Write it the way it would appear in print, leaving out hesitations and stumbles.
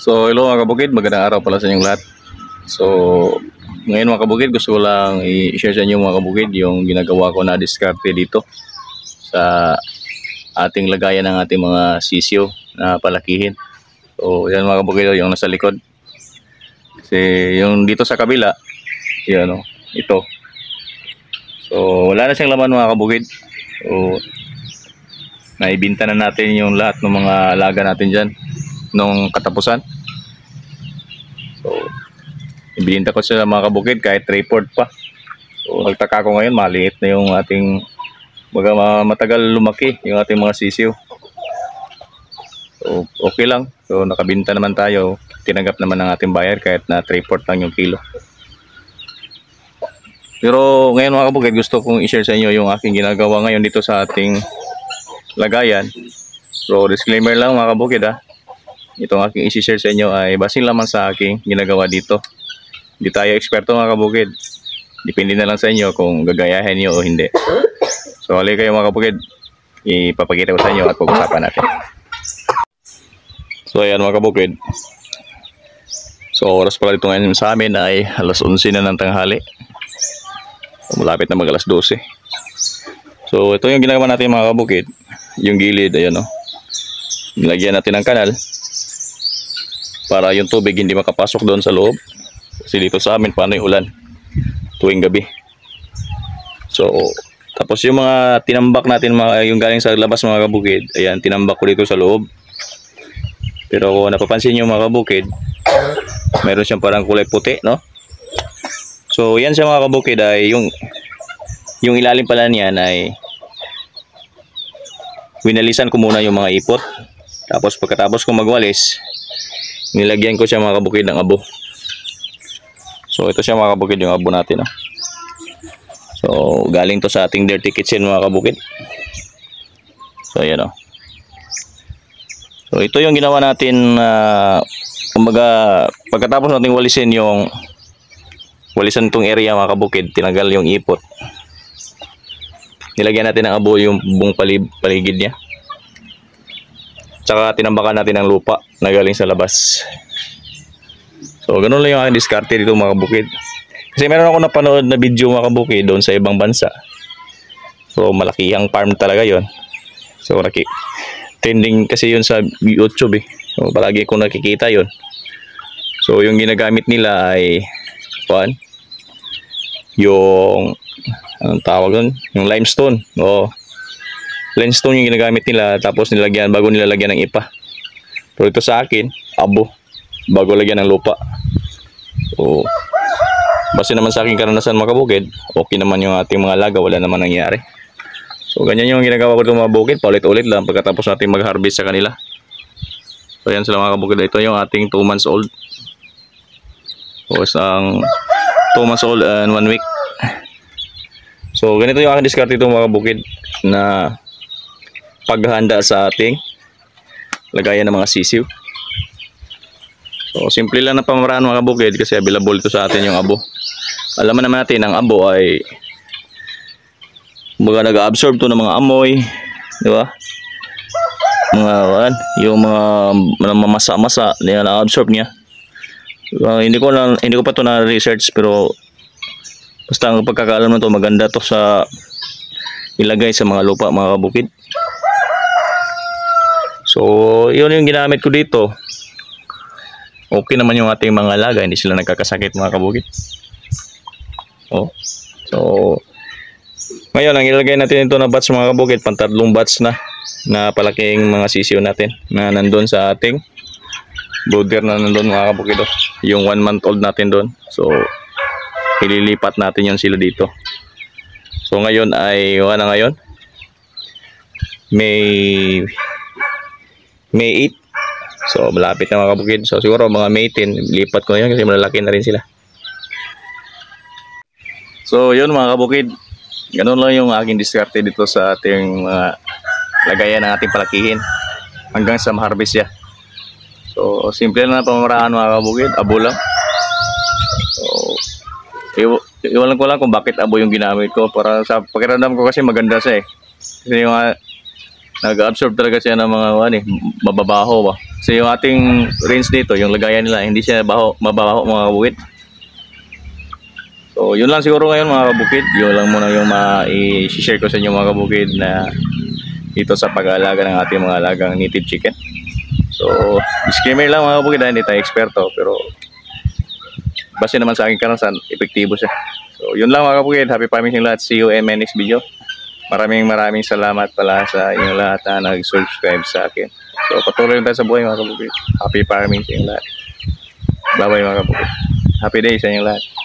So hello mga kabukid, magandang araw pala sa inyong lahat. So ngayon mga kabukid, gusto ko lang i-share sa inyo mga kabukid yung ginagawa ko na diskarte dito sa ating lagayan ng ating mga sisiyo na palakihin. So yan mga kabukid, yung nasa likod. Kasi yung dito sa kabila, yan o, ito. So wala na siyang laman mga kabukid. So naibinta na natin yung lahat ng mga alaga natin dyan nung katapusan. So ibinta ko sila mga kabukid kahit report pa. So nagtaka ko ngayon, maliit na yung ating matagal lumaki yung ating mga sisiw. So okay lang. So nakabinta naman tayo, tinanggap naman ng ating buyer kahit na report lang yung kilo. Pero ngayon mga kabukid, gusto kong i-share sa inyo yung aking ginagawa ngayon dito sa ating lagayan. So disclaimer lang mga kabukid ha, itong aking i-share sa inyo ay basing lamang sa aking ginagawa dito. Hindi tayo eksperto mga kabukid, depende na lang sa inyo kung gagayahin nyo o hindi. So halika kayo mga kabukid, ipapakita ko sa inyo at pag-usapan natin. So ayan mga kabukid, so oras pala dito ngayon sa amin ay alas 11 na ng tanghali. So, malapit na mag alas 12. So ito yung ginagawa natin mga kabukid, yung gilid, ayan o, nilagyan natin ng kanal para yung tubig hindi makapasok doon sa loob. Kasi dito sa amin paano yung ulan tuwing gabi. So tapos yung mga tinambak natin, yung galing sa labas mga kabukid, ayan, tinambak ko dito sa loob. Pero kung napapansin nyo mga kabukid, meron siyang parang kulay puti, no? So yan siya mga kabukid, ay yung ilalim pala niyan ay winalisan ko muna yung mga ipot. Tapos pagkatapos ko magwalis, nilagyan ko siya mga kabukid ng abo. So ito siya mga kabukid, yung abo natin, no? So galing to sa ating dirty kitchen mga kabukid. So ayan o. So ito yung ginawa natin, kumbaga pagkatapos natin walisin itong area mga kabukid, tinanggal yung ipot, nilagyan natin ng abo yung buong paligid niya. Tsaka tinambakan natin ng lupa na galing sa labas. So ganun lang yung aking diskarte dito mga kabukid. Kasi meron ako napanood na video mga kabukid doon sa ibang bansa. So malakihang farm talaga yon. So trending kasi yun sa YouTube eh. So palagi kong nakikita yon. So yung ginagamit nila ay yung anong tawag doon? Yung limestone. Oo. Limestone yung ginagamit nila, tapos nilagyan bago nilalagyan ng ipa. Pero ito sa akin, abo bago lagyan ng lupa. So base naman sa aking karanasan mga kabukid, okay naman yung ating mga alaga, wala naman nangyari. So ganyan yung ginagawa ko dito mga kabukid, paulit-ulit lang pagkatapos natin mag-harvest sa kanila. So yan sila mga kabukid, ito yung ating 2 months old. So isang 2 months old and 1 week. So ganito yung aking diskarte dito mga kabukid na paghahanda sa ating lagayan ng mga sisiw. So simple lang na pamaraan mga kabukid kasi available ito sa atin yung abo. Alam naman natin ang abo ay kumbaga nag-absorb to ng mga amoy, di ba? Yung mga mamasa-masa na na-absorb niya. Hindi ko pa to na research, pero basta ang pagkakaalam na to, maganda to sa ilagay sa mga lupa mga kabukid. So yun yung ginamit ko dito. Okay naman yung ating mga alaga, hindi sila nagkakasakit mga kabukid. So ngayon ang ilagay natin ito na batch mga kabukid, pantatlong batch na palaking mga sisiyo natin na nandun sa ating brooder na nandun mga kabukid. Yung 1 month old natin doon. So ililipat natin yun sila dito. So ngayon ay ngayon May 8. So malapit na mga kabukid. So siguro mga May 10 lipat ko na yun kasi malalaki na rin sila. So yun mga kabukid, ganun lang yung aking diskarte dito sa ating lagayan ng ating palakihin hanggang sa ma-harvest siya. So simple na pamamaraan mga kabukid, abo lang. So iwalan ko lang kung bakit abo yung ginamit ko, para sa pakiramdam ko kasi maganda siya eh. Kasi yung nag-absorb talaga siya ng mga mababaho ba. So yung ating range dito, yung lagayan nila, hindi siya mababaho mga kabukid. So yun lang siguro ngayon mga kabukid. Yun lang muna yung i-share ko sa inyo mga kabukid na dito sa pag-aalaga ng ating mga alagang native chicken. So disclaimer lang mga kabukid, hindi tayo eksperto, pero base naman sa aking karanasan, epektibo siya. So yun lang mga kabukid, happy farming sa lahat. See you in my next video. Maraming salamat pala sa inyong lahat na nag-subscribe sa akin. So patuloy lang tayo sa buhay mga kabukid. Happy farming sa inyong lahat. Bye bye mga kabukid. Happy day sa inyong lahat.